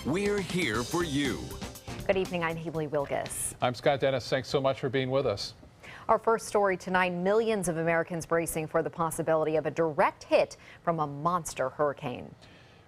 We're here for you. Good evening, I'm Haley Wilgus. I'm Scott Dennis. Thanks so much for being with us. Our first story tonight, millions of Americans bracing for the possibility of a direct hit from a monster hurricane.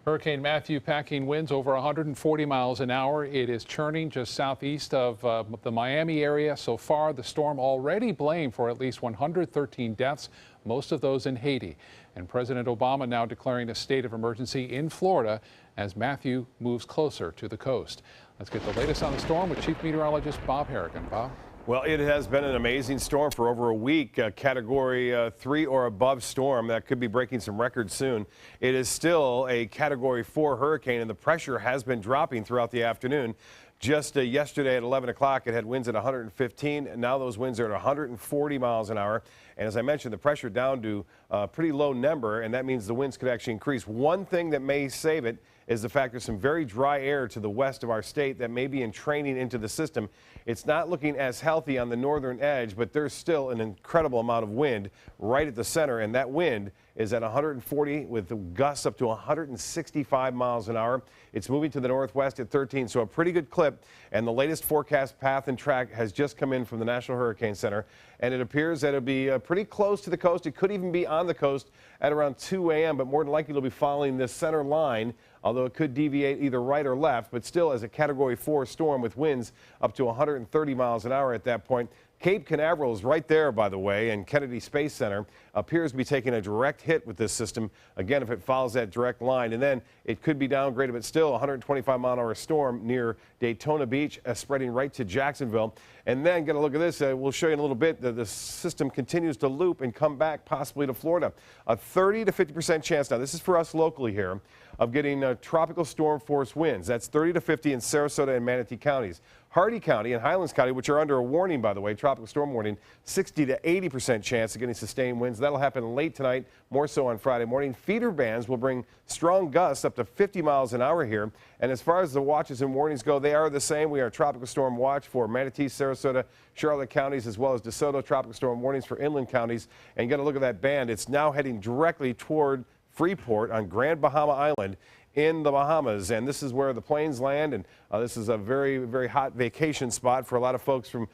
Hurricane Matthew packing winds over 140 miles an hour. It is churning just southeast of the Miami area. So far, the storm already blamed for at least 113 deaths, most of those in Haiti. And President Obama now declaring a state of emergency in Florida as Matthew moves closer to the coast. Let's get the latest on the storm with Chief Meteorologist Bob Harrigan. Bob? Well, it has been an amazing storm for over a week, a Category 3 or above storm that could be breaking some records soon. It is still a Category 4 hurricane, and the pressure has been dropping throughout the afternoon. Just yesterday at 11 o'clock, it had winds at 115, and now those winds are at 140 miles an hour. And as I mentioned, the pressure down to a pretty low number, and that means the winds could actually increase. One thing that may save it is the fact there's some very dry air to the west of our state that may be entraining into the system. It's not looking as healthy on the northern edge, but there's still an incredible amount of wind right at the center, and that wind is at 140 with gusts up to 165 miles an hour. It's moving to the northwest at 13, so a pretty good clip. And the latest forecast path and track has just come in from the National Hurricane Center, and it appears that it'll be pretty close to the coast. It could even be on the coast at around 2 a.m., but more than likely it'll be following this center line, although it could deviate either right or left, but still as a Category 4 storm with winds up to 130 miles an hour at that point. Cape Canaveral is right there, by the way, and Kennedy Space Center appears to be taking a direct hit with this system, again, if it follows that direct line. And then it could be downgraded, but still 125-mile-an-hour storm near Daytona Beach, spreading right to Jacksonville. And then, get a look at this. We'll show you in a little bit that the system continues to loop and come back possibly to Florida. A 30 to 50% chance, now this is for us locally here, of getting tropical storm force winds. That's 30 to 50 in Sarasota and Manatee counties. Hardy County and Highlands County, which are under a warning, by the way, tropical storm warning, 60 to 80% chance of getting sustained winds. That'll happen late tonight, more so on Friday morning. Feeder bands will bring strong gusts up to 50 miles an hour here. And as far as the watches and warnings go, they are the same. We are tropical storm watch for Manatee, Sarasota, Charlotte counties, as well as DeSoto, tropical storm warnings for inland counties. And get a look at that band. It's now heading directly toward Freeport on Grand Bahama Island in the Bahamas, and this is where the planes land, and this is a very, very hot vacation spot for a lot of folks from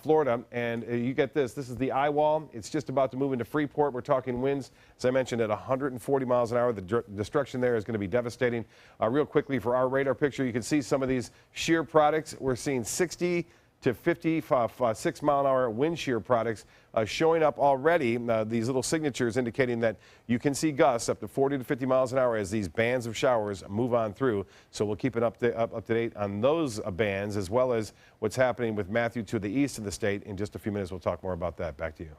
Florida. And you get this is the eye wall. It's just about to move into Freeport. We're talking winds, as I mentioned, at 140 miles an hour. The destruction there is going to be devastating. Real quickly, for our radar picture, you can see some of these shear products. We're seeing 60 to 56-mile-an-hour wind shear products showing up already. These little signatures indicating that you can see gusts up to 40 to 50 miles an hour as these bands of showers move on through. So we'll keep it up to date on those bands, as well as what's happening with Matthew to the east of the state. In just a few minutes, we'll talk more about that. Back to you.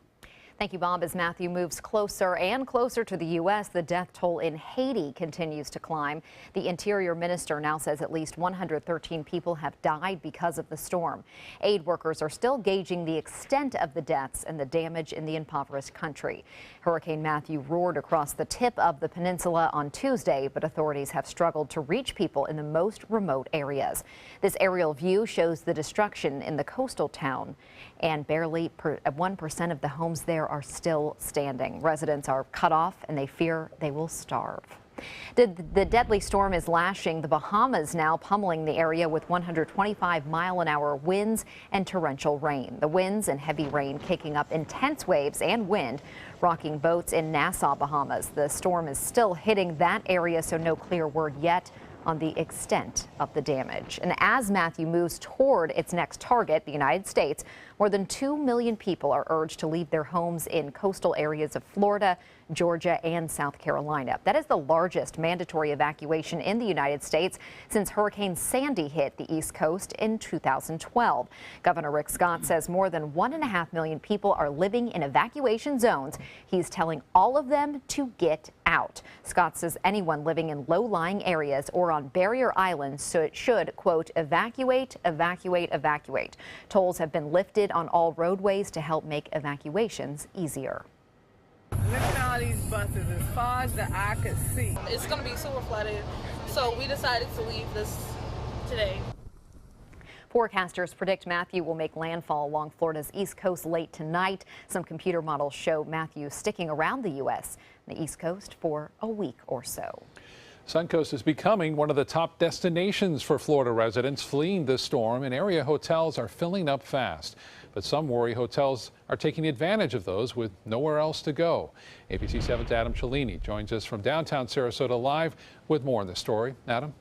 Thank you, Bob. As Matthew moves closer and closer to the U.S., the death toll in Haiti continues to climb. The Interior Minister now says at least 113 people have died because of the storm. Aid workers are still gauging the extent of the deaths and the damage in the impoverished country. Hurricane Matthew roared across the tip of the peninsula on Tuesday, but authorities have struggled to reach people in the most remote areas. This aerial view shows the destruction in the coastal town, and barely 1% of the homes there are still standing. Residents are cut off and they fear they will starve. The deadly storm is lashing the Bahamas, now pummeling the area with 125-mile-an-hour winds and torrential rain. The winds and heavy rain kicking up intense waves and wind, rocking boats in Nassau, Bahamas. The storm is still hitting that area, so no clear word yet on the extent of the damage. And as Matthew moves toward its next target, the United States, more than 2 million people are urged to leave their homes in coastal areas of Florida, Georgia, and South Carolina. That is the largest mandatory evacuation in the United States since Hurricane Sandy hit the East Coast in 2012. Governor Rick Scott says more than 1.5 million people are living in evacuation zones. He's telling all of them to get out. Scott says anyone living in low-lying areas or on barrier islands should, quote, evacuate, evacuate, evacuate. Tolls have been lifted on all roadways to help make evacuations easier. Look at all these buses as far as the eye could see. It's going to be super flooded, so we decided to leave this today. Forecasters predict Matthew will make landfall along Florida's east coast late tonight. Some computer models show Matthew sticking around the U.S. and the East Coast for a week or so. Suncoast is becoming one of the top destinations for Florida residents fleeing the storm, and area hotels are filling up fast. But some worry hotels are taking advantage of those with nowhere else to go. ABC 7's Adam Cellini joins us from downtown Sarasota live with more on the story. Adam?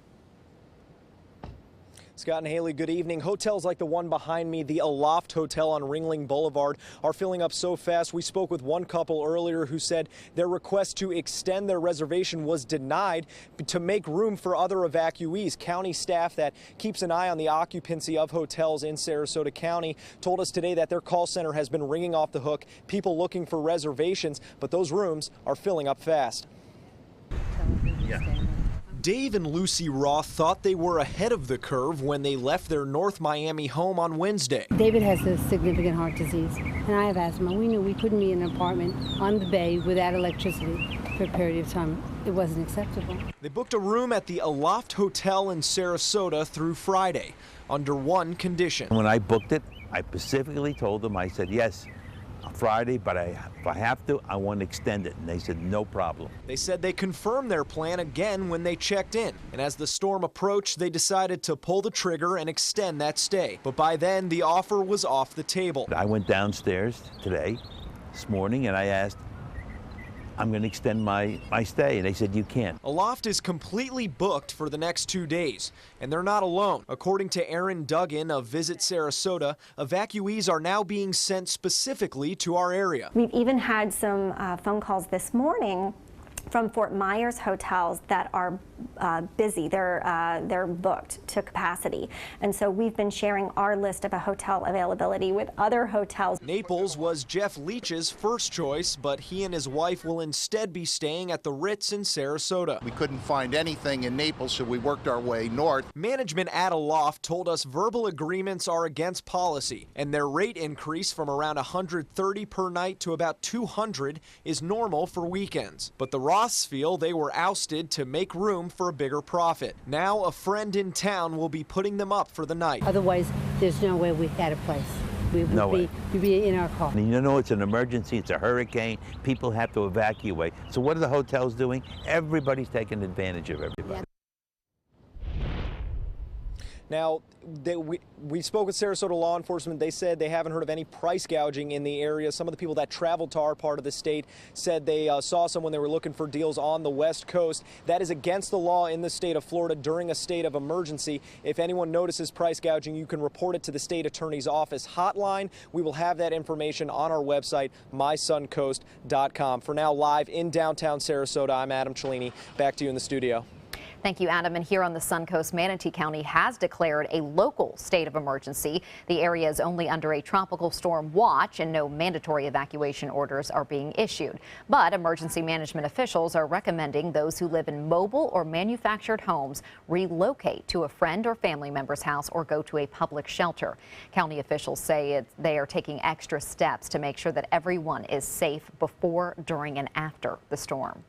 Scott and Haley, good evening. Hotels like the one behind me, the Aloft Hotel on Ringling Boulevard, are filling up so fast. We spoke with one couple earlier who said their request to extend their reservation was denied to make room for other evacuees. County staff that keeps an eye on the occupancy of hotels in Sarasota County told us today that their call center has been ringing off the hook, people looking for reservations, but those rooms are filling up fast. Dave and Lucy Roth thought they were ahead of the curve when they left their North Miami home on Wednesday. David has a significant heart disease, and I have asthma. We knew we couldn't be in an apartment on the bay without electricity for a period of time. It wasn't acceptable. They booked a room at the Aloft Hotel in Sarasota through Friday, under one condition. When I booked it, I specifically told them, I said, yes, Friday, but if I have to, I want to extend it. And they said, no problem. They said they confirmed their plan again when they checked in. And as the storm approached, they decided to pull the trigger and extend that stay. But by then, the offer was off the table. I went downstairs this morning, and I asked, I'm going to extend my stay. And they said, you can't. Aloft is completely booked for the next 2 days, and they're not alone. According to Aaron Duggan of Visit Sarasota, evacuees are now being sent specifically to our area. We've even had some phone calls this morning from Fort Myers hotels that are busy. They're booked to capacity, and so we've been sharing our list of a hotel availability with other hotels. Naples was Jeff Leach's first choice, but he and his wife will instead be staying at the Ritz in Sarasota. We couldn't find anything in Naples, so we worked our way north. Management at Aloft told us verbal agreements are against policy, and their rate increase from around $130 per night to about $200 is normal for weekends. But the Roths feel they were ousted to make room for a bigger profit. Now a friend in town will be putting them up for the night. Otherwise, there's no way we had a place. We'd be in our car. And you know, it's an emergency, it's a hurricane, people have to evacuate. So what are the hotels doing? Everybody's taking advantage of everybody. Now, we spoke with Sarasota law enforcement. They said they haven't heard of any price gouging in the area. Some of the people that traveled to our part of the state said they saw some when they were looking for deals on the West Coast. That is against the law in the state of Florida during a state of emergency. If anyone notices price gouging, you can report it to the state attorney's office hotline. We will have that information on our website, mysuncoast.com. For now, live in downtown Sarasota, I'm Adam Cellini. Back to you in the studio. Thank you, Adam. And here on the Suncoast, Manatee County has declared a local state of emergency. The area is only under a tropical storm watch, and no mandatory evacuation orders are being issued. But emergency management officials are recommending those who live in mobile or manufactured homes relocate to a friend or family member's house or go to a public shelter. County officials say they are taking extra steps to make sure that everyone is safe before, during, and after the storm.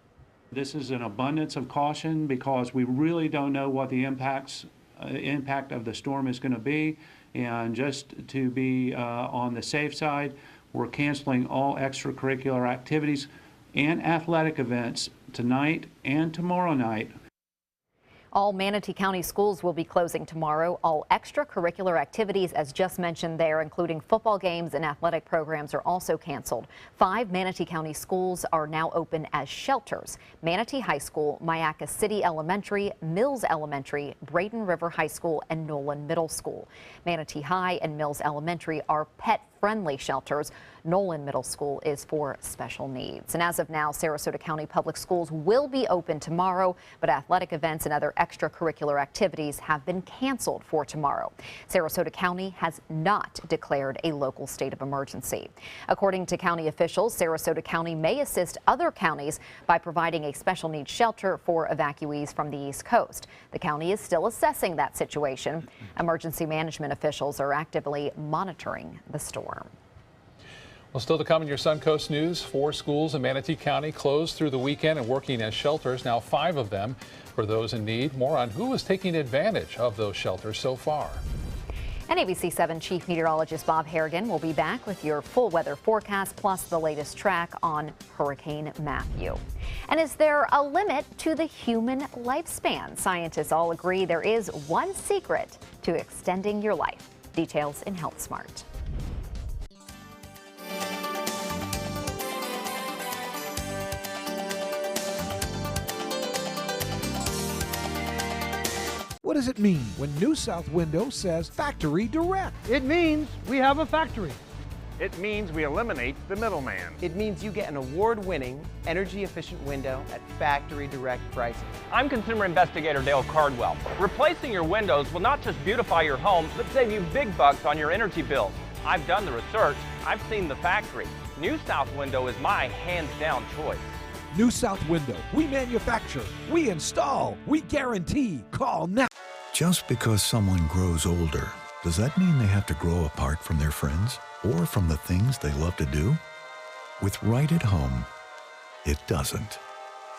This is an abundance of caution because we really don't know what the impact of the storm is going to be. And just to be on the safe side, we're canceling all extracurricular activities and athletic events tonight and tomorrow night. All Manatee County schools will be closing tomorrow. All extracurricular activities, as just mentioned there, including football games and athletic programs, are also canceled. 5 Manatee County schools are now open as shelters: Manatee High School, Myakka City Elementary, Mills Elementary, Braden River High School, and Nolan Middle School. Manatee High and Mills Elementary are pet-friendly shelters. Nolan Middle School is for special needs. And as of now, Sarasota County Public Schools will be open tomorrow, but athletic events and other extracurricular activities have been canceled for tomorrow. Sarasota County has not declared a local state of emergency. According to county officials, Sarasota County may assist other counties by providing a special needs shelter for evacuees from the East Coast. The county is still assessing that situation. Emergency management officials are actively monitoring the storm. Well, still to come in your Suncoast news, 4 schools in Manatee County closed through the weekend and working as shelters, now 5 of them for those in need. More on who is taking advantage of those shelters so far. And ABC 7 Chief Meteorologist Bob Harrigan will be back with your full weather forecast plus the latest track on Hurricane Matthew. And is there a limit to the human lifespan? Scientists all agree there is one secret to extending your life. Details in Health Smart. What does it mean when New South Window says Factory Direct? It means we have a factory. It means we eliminate the middleman. It means you get an award-winning, energy-efficient window at factory direct prices. I'm consumer investigator Dale Cardwell. Replacing your windows will not just beautify your home, but save you big bucks on your energy bills. I've done the research. I've seen the factory. New South Window is my hands-down choice. New South Window. We manufacture, we install, we guarantee. Call now. Just because someone grows older, does that mean they have to grow apart from their friends or from the things they love to do? With Right at Home, it doesn't.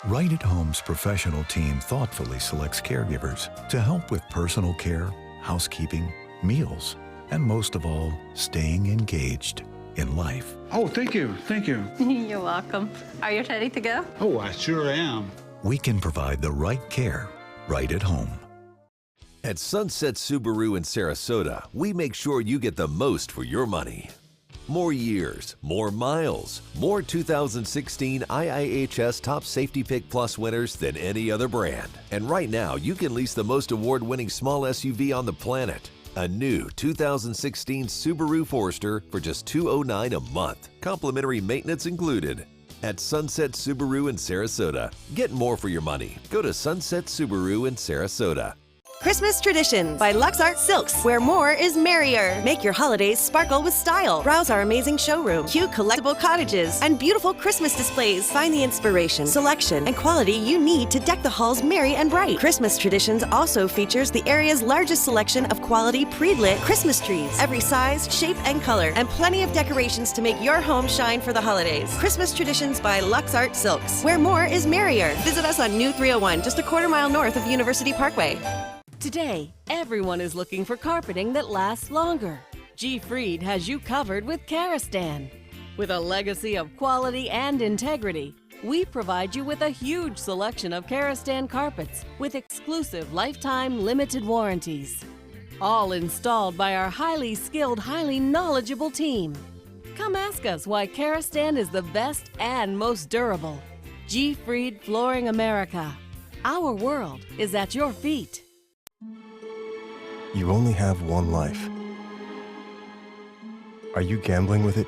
Right at Home's professional team thoughtfully selects caregivers to help with personal care, housekeeping, meals, and most of all, staying engaged in life. Oh, thank you. Thank you. You're welcome. Are you ready to go? Oh, I sure am. We can provide the right care right at home. At Sunset Subaru in Sarasota, we make sure you get the most for your money. More years, more miles, more 2016 IIHS Top Safety Pick Plus winners than any other brand. And right now, you can lease the most award-winning small SUV on the planet. A new 2016 Subaru Forester for just $209 a month. Complimentary maintenance included. At Sunset Subaru in Sarasota. Get more for your money. Go to Sunset Subaru in Sarasota. Christmas Traditions by LuxArt Silks, where more is merrier. Make your holidays sparkle with style. Browse our amazing showroom, cute collectible cottages, and beautiful Christmas displays. Find the inspiration, selection, and quality you need to deck the halls merry and bright. Christmas Traditions also features the area's largest selection of quality pre-lit Christmas trees, every size, shape, and color, and plenty of decorations to make your home shine for the holidays. Christmas Traditions by LuxArt Silks, where more is merrier. Visit us on New 301, just a quarter-mile north of University Parkway. Today, everyone is looking for carpeting that lasts longer. G. Fried has you covered with Karastan. With a legacy of quality and integrity, we provide you with a huge selection of Karastan carpets with exclusive lifetime limited warranties. All installed by our highly skilled, highly knowledgeable team. Come ask us why Karastan is the best and most durable. G. Fried Flooring America. Our world is at your feet. You only have one life. Are you gambling with it?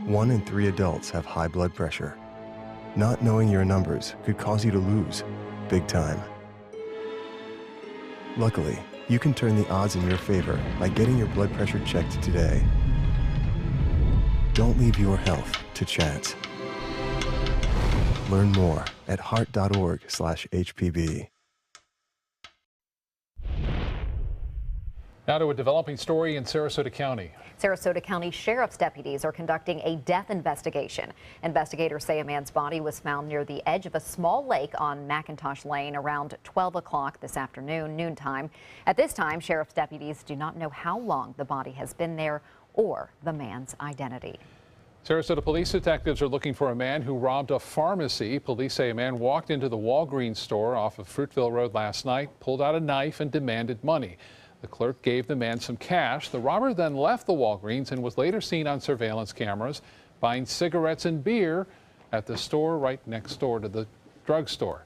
1 in 3 adults have high blood pressure. Not knowing your numbers could cause you to lose, big time. Luckily, you can turn the odds in your favor by getting your blood pressure checked today. Don't leave your health to chance. Learn more at heart.org/HPV. Now to a developing story in Sarasota County. Sarasota County Sheriff's deputies are conducting a death investigation. Investigators say a man's body was found near the edge of a small lake on McIntosh Lane around 12 o'clock this afternoon, noontime. At this time, sheriff's deputies do not know how long the body has been there or the man's identity. Sarasota police detectives are looking for a man who robbed a pharmacy. Police say a man walked into the Walgreens store off of Fruitville Road last night, pulled out a knife and demanded money. The clerk gave the man some cash. The robber then left the Walgreens and was later seen on surveillance cameras buying cigarettes and beer at the store right next door to the drugstore.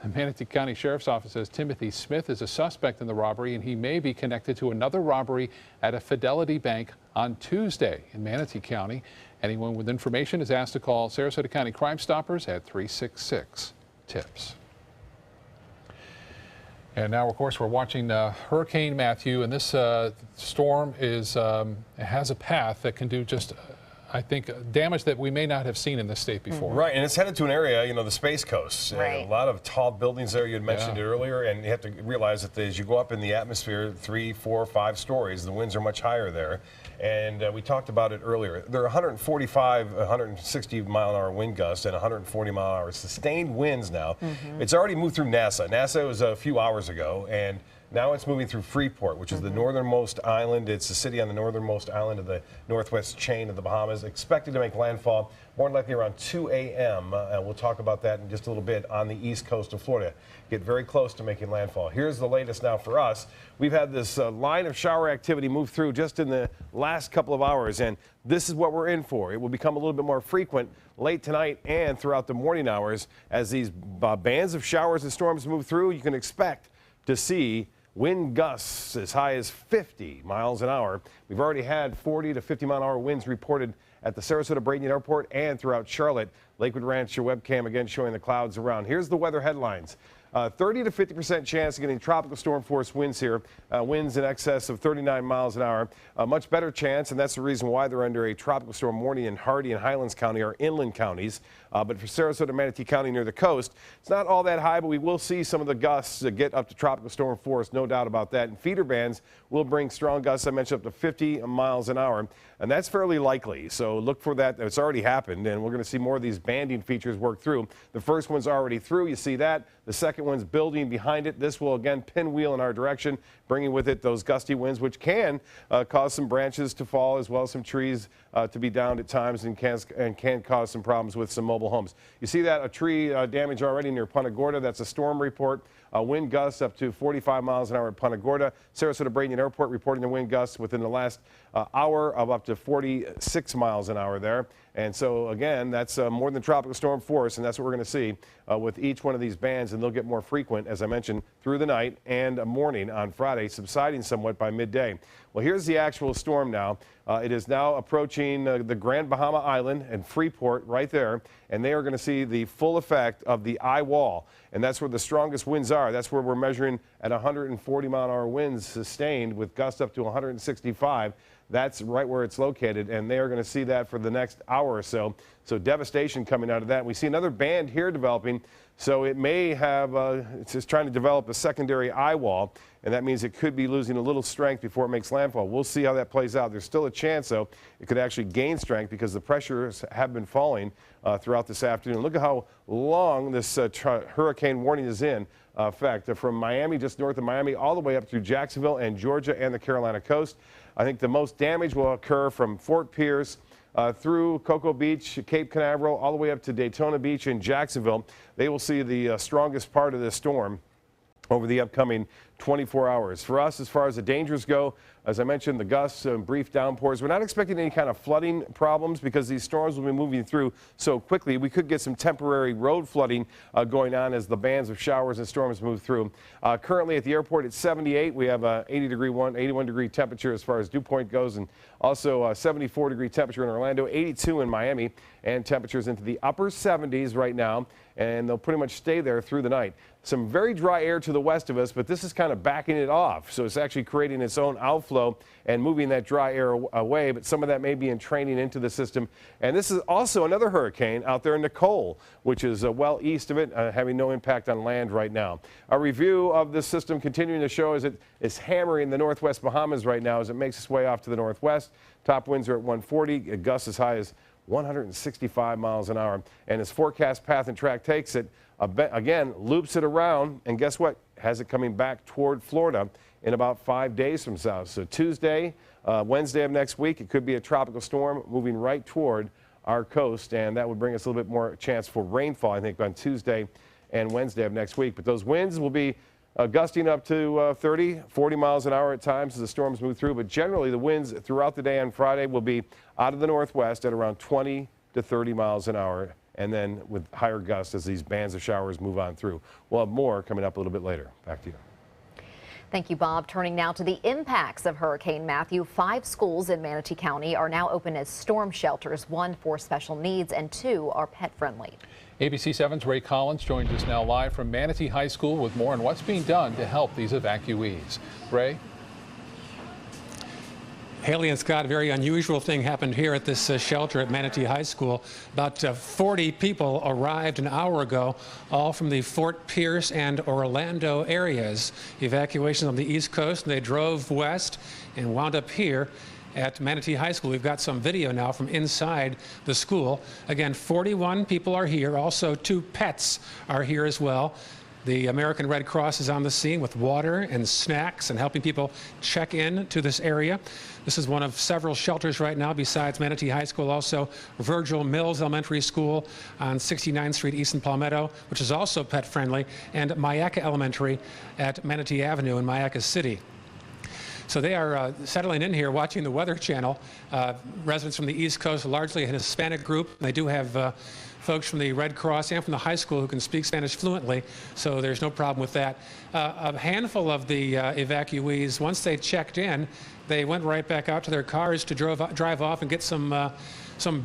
The Manatee County Sheriff's Office says Timothy Smith is a suspect in the robbery and he may be connected to another robbery at a Fidelity Bank on Tuesday in Manatee County. Anyone with information is asked to call Sarasota County Crime Stoppers at 366-TIPS. And now, of course, we're watching Hurricane Matthew, and this storm has a path that can do just, I think, damage that we may not have seen in this state before. Right, and it's headed to an area, you know, the Space Coast. Right. A lot of tall buildings there. You had mentioned it earlier, and you have to realize that as you go up in the atmosphere, 3, 4, 5 stories, the winds are much higher there. And we talked about it earlier. There are 145, 160 mile an hour wind gusts and 140 mile an hour sustained winds now. It's already moved through NASA. NASA was a few hours ago, and Now it's moving through Freeport, which is the northernmost island. It's a city on the northernmost island of the northwest chain of the Bahamas. Expected to make landfall more than likely around 2 a.m. And we'll talk about that in just a little bit on the east coast of Florida. Get very close to making landfall. Here's the latest now for us. We've had this line of shower activity move through just in the last couple of hours, and this is what we're in for. It will become a little bit more frequent late tonight and throughout the morning hours. As these bands of showers and storms move through, you can expect to see wind gusts as high as 50 miles an hour. We've already had 40 to 50 mile an hour winds reported at the Sarasota Bradenton Airport and throughout Charlotte. Lakewood Ranch, your webcam again showing the clouds around. Here's the weather headlines. 30 to 50% chance of getting tropical storm force winds here. Winds in excess of 39 miles an hour. A much better chance, and that's the reason why they're under a tropical storm warning in Hardee and Highlands County, are inland counties. But for Sarasota, Manatee County near the coast, it's not all that high, but we will see some of the gusts get up to tropical storm force, no doubt about that. And feeder bands will bring strong gusts, I mentioned, up to 50 miles an hour. And that's fairly likely. So look for that. It's already happened, and we're going to see more of these banding features work through. The first one's already through. You see that. The second one's building behind it. This will, again, pinwheel in our direction, bringing with it those gusty winds, which can cause some branches to fall, as well as some trees to be downed at times, and can cause some problems with some mobile homes. You see that a tree damage already near Punta Gorda. That's a storm report. Wind gusts up to 45 miles an hour at Punta Gorda. Sarasota Bradenton Airport reporting the wind gusts within the last hour of up to 46 miles an hour there. And so, again, that's more than tropical storm force, and that's what we're going to see with each one of these bands, and they'll get more frequent, as I mentioned, through the night and morning on Friday, subsiding somewhat by midday. Well, here's the actual storm now. It is now approaching the Grand Bahama Island and Freeport right there, and they are going to see the full effect of the eye wall, and that's where the strongest winds are. That's where we're measuring at 140 mile an hour winds sustained with gusts up to 165. That's right where it's located, and they are going to see that for the next hour or so. So devastation coming out of that. We see another band here developing, so it may have, it's just trying to develop a secondary eye wall, and that means it could be losing a little strength before it makes landfall. We'll see how that plays out. There's still a chance, though, it could actually gain strength because the pressures have been falling throughout this afternoon. Look at how long this hurricane warning is in effect, from Miami, just north of Miami, all the way up through Jacksonville and Georgia and the Carolina coast. I think the most damage will occur from Fort Pierce through Cocoa Beach, Cape Canaveral, all the way up to Daytona Beach and Jacksonville. They will see the strongest part of this storm over the upcoming 24 hours. For us, as far as the dangers go, as I mentioned, the gusts and brief downpours. We're not expecting any kind of flooding problems because these storms will be moving through so quickly. We could get some temporary road flooding going on as the bands of showers and storms move through. Currently at the airport, it's 78. We have a 81 degree temperature as far as dew point goes, and also a 74 degree temperature in Orlando, 82 in Miami, and temperatures into the upper 70s right now, and they'll pretty much stay there through the night. Some very dry air to the west of us, but this is kind of backing it off. So it's actually creating its own outflow and moving that dry air away, but some of that may be entraining into the system. And this is also another hurricane out there in Nicole, which is well east of it, having no impact on land right now. A review of this system continuing to show as it is hammering the northwest Bahamas right now as it makes its way off to the northwest. Top winds are at 140, gusts as high as 165 miles an hour. And its forecast path and track takes it, again, loops it around, and guess what? Has it coming back toward Florida in about 5 days from south. So Tuesday, Wednesday of next week, it could be a tropical storm moving right toward our coast, and that would bring us a little bit more chance for rainfall, I think, on Tuesday and Wednesday of next week. But those winds will be gusting up to 30, 40 miles an hour at times as the storms move through, but generally the winds throughout the day on Friday will be out of the northwest at around 20 to 30 miles an hour, and then with higher gusts as these bands of showers move on through. We'll have more coming up a little bit later. Back to you. Thank you, Bob. Turning now to the impacts of Hurricane Matthew. 5 schools in Manatee County are now open as storm shelters, 1 for special needs and 2 are pet friendly. ABC 7's Ray Collins joins us now live from Manatee High School with more on what's being done to help these evacuees. Ray? Haley and Scott, a very unusual thing happened here at this shelter at Manatee High School. About 40 people arrived an hour ago, all from the Fort Pierce and Orlando areas. Evacuations on the East Coast, and they drove west and wound up here at Manatee High School. We've got some video now from inside the school. Again, 41 people are here. Also, 2 pets are here as well. The American Red Cross is on the scene with water and snacks and helping people check in to this area. This is one of several shelters right now besides Manatee High School, also Virgil Mills Elementary School on 69th Street East in Palmetto, which is also pet friendly, and Myakka Elementary at Manatee Avenue in Myakka City. So they are settling in here, watching the Weather Channel. Residents from the East Coast, largely a Hispanic group. They do have folks from the Red Cross and from the high school who can speak Spanish fluently, so there's no problem with that. A handful of the evacuees, once they checked in, they went right back out to their cars to drive off and get some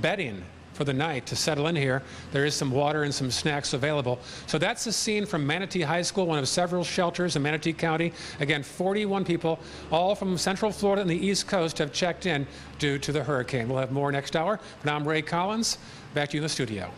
bedding for the night to settle in here. There is some water and some snacks available. So that's the scene from Manatee High School, one of several shelters in Manatee County. Again, 41 people, all from Central Florida and the East Coast, have checked in due to the hurricane. We'll have more next hour. But I'm Ray Collins. Back to you in the studio.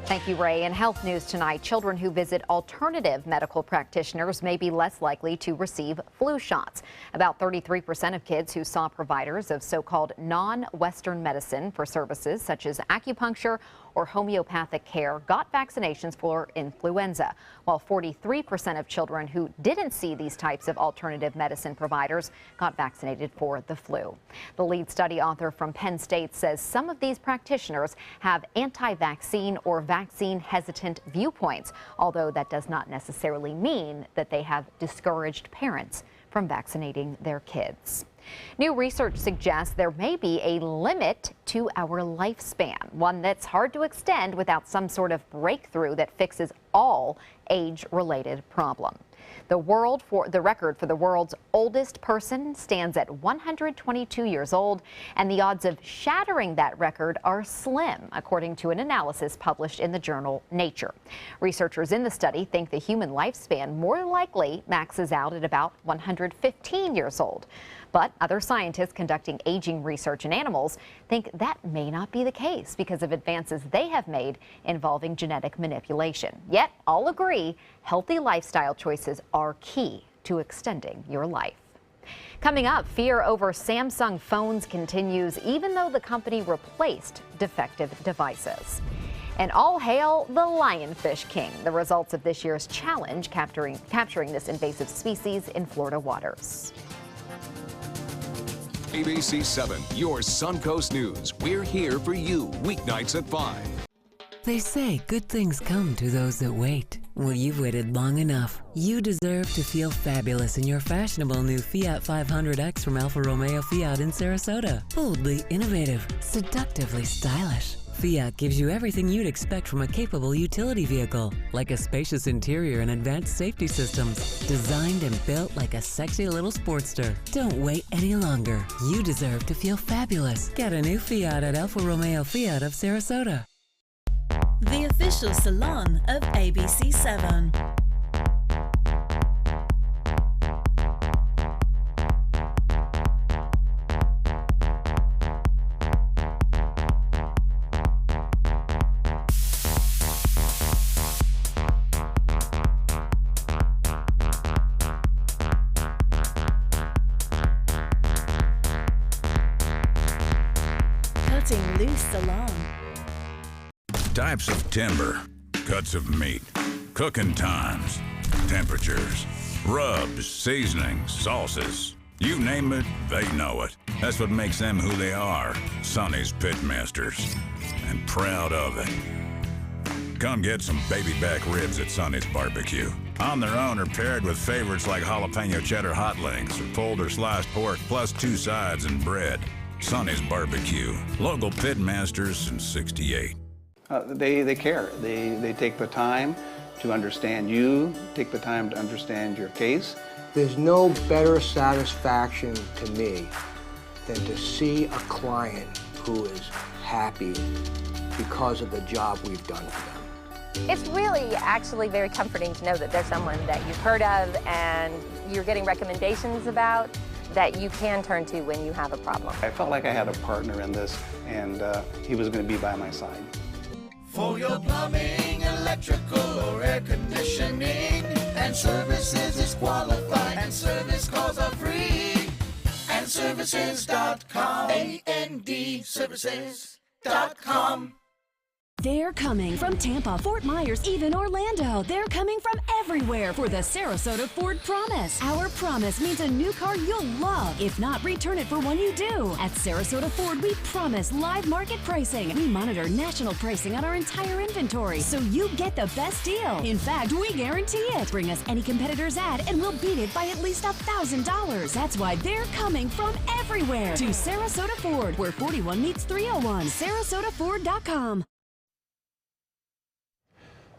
Thank you, Ray. In health news tonight, children who visit alternative medical practitioners may be less likely to receive flu shots. About 33% of kids who saw providers of so-called non-Western medicine for services such as acupuncture or homeopathic care got vaccinations for influenza, while 43% of children who didn't see these types of alternative medicine providers got vaccinated for the flu. The lead study author from Penn State says some of these practitioners have anti-vaccine or vaccine-hesitant viewpoints, although that does not necessarily mean that they have discouraged parents from vaccinating their kids. New research suggests there may be a limit to our lifespan, one that's hard to extend without some sort of breakthrough that fixes all age-related problems. The record for the world's oldest person stands at 122 years old, and the odds of shattering that record are slim, according to an analysis published in the journal Nature. Researchers in the study think the human lifespan more likely maxes out at about 115 years old. But other scientists conducting aging research in animals think that may not be the case because of advances they have made involving genetic manipulation. Yet all agree healthy lifestyle choices are key to extending your life. Coming up, fear over Samsung phones continues even though the company replaced defective devices. And all hail the lionfish king, the results of this year's challenge capturing this invasive species in Florida waters. ABC 7, your Suncoast News. We're here for you weeknights at 5. They say good things come to those that wait. Well, you've waited long enough. You deserve to feel fabulous in your fashionable new Fiat 500X from Alfa Romeo Fiat in Sarasota. Boldly innovative, seductively stylish. Fiat gives you everything you'd expect from a capable utility vehicle, like a spacious interior and advanced safety systems, designed and built like a sexy little Sportster. Don't wait any longer. You deserve to feel fabulous. Get a new Fiat at Alfa Romeo Fiat of Sarasota. The official salon of ABC 7. Cutting Loose Salon. Types of timber, cuts of meat, cooking times, temperatures, rubs, seasonings, sauces. You name it, they know it. That's what makes them who they are, Sonny's Pitmasters. And proud of it. Come get some baby back ribs at Sonny's Barbecue. On their own or paired with favorites like jalapeno cheddar hot links or pulled or sliced pork plus 2 sides and bread. Sonny's Barbecue. Local Pitmasters since '68. They care. They take the time to understand you, take the time to understand your case. There's no better satisfaction to me than to see a client who is happy because of the job we've done for them. It's really actually very comforting to know that there's someone that you've heard of and you're getting recommendations about that you can turn to when you have a problem. I felt like I had a partner in this, and he was going to be by my side. For your plumbing, electrical, or air conditioning, and services is qualified, and service calls are free. And services.com, AND services.com. They're coming from Tampa, Fort Myers, even Orlando. They're coming from everywhere for the Sarasota Ford Promise. Our promise means a new car you'll love. If not, return it for one you do. At Sarasota Ford, we promise live market pricing. We monitor national pricing on our entire inventory, so you get the best deal. In fact, we guarantee it. Bring us any competitor's ad, and we'll beat it by at least $1,000. That's why they're coming from everywhere to Sarasota Ford, where 41 meets 301. SarasotaFord.com.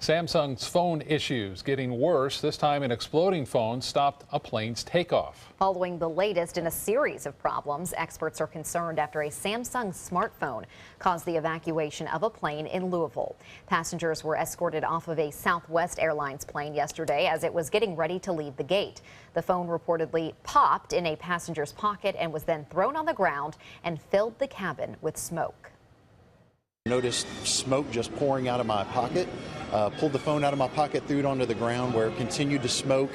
Samsung's phone issues getting worse. This time an exploding phone stopped a plane's takeoff. Following the latest in a series of problems, experts are concerned after a Samsung smartphone caused the evacuation of a plane in Louisville. Passengers were escorted off of a Southwest Airlines plane yesterday as it was getting ready to leave the gate. The phone reportedly popped in a passenger's pocket and was then thrown on the ground and filled the cabin with smoke. Noticed smoke just pouring out of my pocket, pulled the phone out of my pocket, threw it onto the ground where it continued to smoke.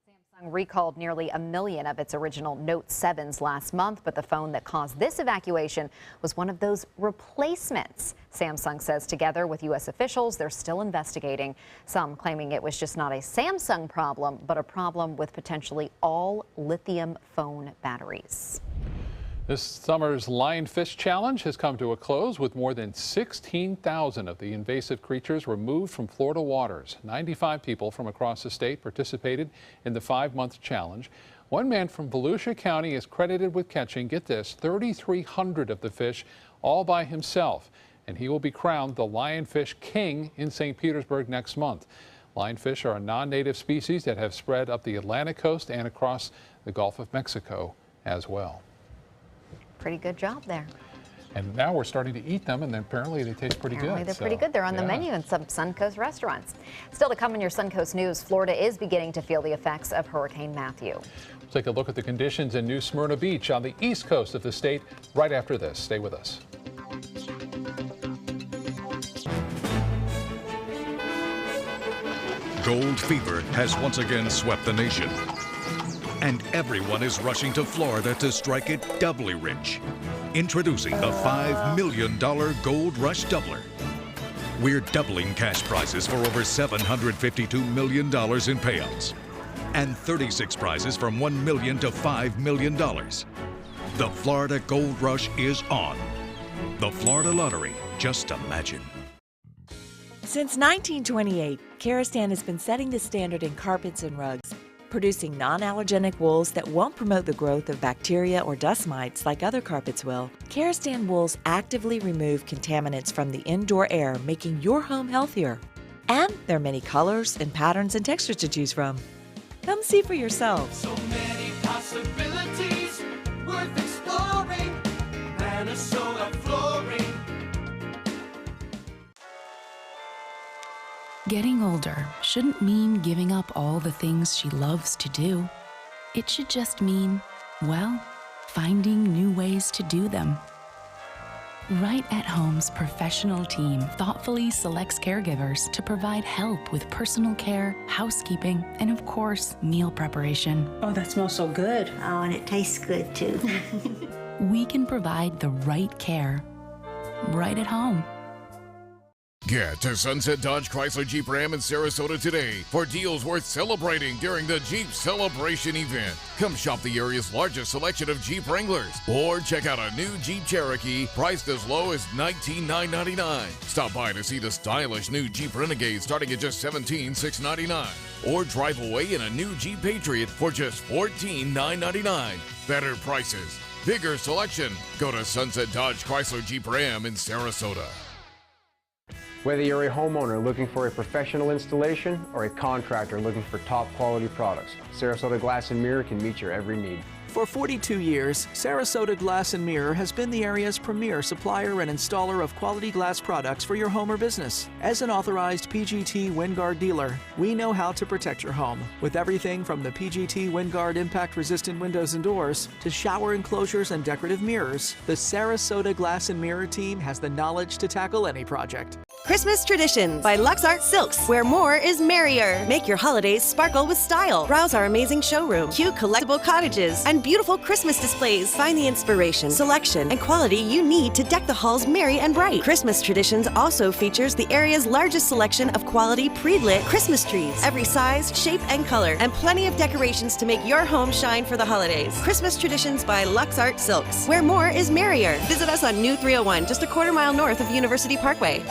Samsung recalled nearly 1 million of its original Note 7s last month, but the phone that caused this evacuation was one of those replacements. Samsung says together with U.S. officials, they're still investigating, some claiming it was just not a Samsung problem, but a problem with potentially all lithium phone batteries. This summer's Lionfish Challenge has come to a close with more than 16,000 of the invasive creatures removed from Florida waters. 95 people from across the state participated in the 5-month challenge. One man from Volusia County is credited with catching, get this, 3,300 of the fish all by himself. And he will be crowned the Lionfish King in St. Petersburg next month. Lionfish are a non-native species that have spread up the Atlantic coast and across the Gulf of Mexico as well. Pretty good job there. And now we're starting to eat them, and then apparently they taste pretty good. They're pretty good. They're on the menu in some Suncoast restaurants. Still to come in your Suncoast News, Florida is beginning to feel the effects of Hurricane Matthew. We'll take a look at the conditions in New Smyrna Beach on the east coast of the state right after this. Stay with us. Gold fever has once again swept the nation. And everyone is rushing to Florida to strike it doubly rich. Introducing the $5 million Gold Rush Doubler. We're doubling cash prizes for over $752 million in payouts. And 36 prizes from $1 million to $5 million. The Florida Gold Rush is on. The Florida Lottery, just imagine. Since 1928, Karastan has been setting the standard in carpets and rugs, producing non-allergenic wools that won't promote the growth of bacteria or dust mites like other carpets will. Karastan wools actively remove contaminants from the indoor air, making your home healthier. And there are many colors and patterns and textures to choose from. Come see for yourself. So many possibilities worth exploring. Minnesota Flooring. Getting older shouldn't mean giving up all the things she loves to do. It should just mean, well, finding new ways to do them. Right at Home's professional team thoughtfully selects caregivers to provide help with personal care, housekeeping, and of course, meal preparation. Oh, that smells so good. Oh, and it tastes good too. We can provide the right care right at home. Get to Sunset Dodge Chrysler Jeep Ram in Sarasota today for deals worth celebrating during the Jeep Celebration event. Come shop the area's largest selection of Jeep Wranglers or check out a new Jeep Cherokee priced as low as $19,999. Stop by to see the stylish new Jeep Renegade starting at just $17,699. Or drive away in a new Jeep Patriot for just $14,999. Better prices, bigger selection. Go to Sunset Dodge Chrysler Jeep Ram in Sarasota. Whether you're a homeowner looking for a professional installation or a contractor looking for top quality products, Sarasota Glass and Mirror can meet your every need. For 42 years, Sarasota Glass and Mirror has been the area's premier supplier and installer of quality glass products for your home or business. As an authorized PGT WinGuard dealer, we know how to protect your home with everything from the PGT WinGuard impact-resistant windows and doors to shower enclosures and decorative mirrors. The Sarasota Glass and Mirror team has the knowledge to tackle any project. Christmas Traditions by Lux Art Silks, where more is merrier. Make your holidays sparkle with style. Browse our amazing showroom, cute collectible cottages, and beautiful Christmas displays. Find the inspiration, selection, and quality you need to deck the halls merry and bright. Christmas Traditions also features the area's largest selection of quality pre-lit Christmas trees, every size, shape, and color, and plenty of decorations to make your home shine for the holidays. Christmas Traditions by Lux Art Silks, where more is merrier. Visit us on New 301, just a quarter mile north of University Parkway.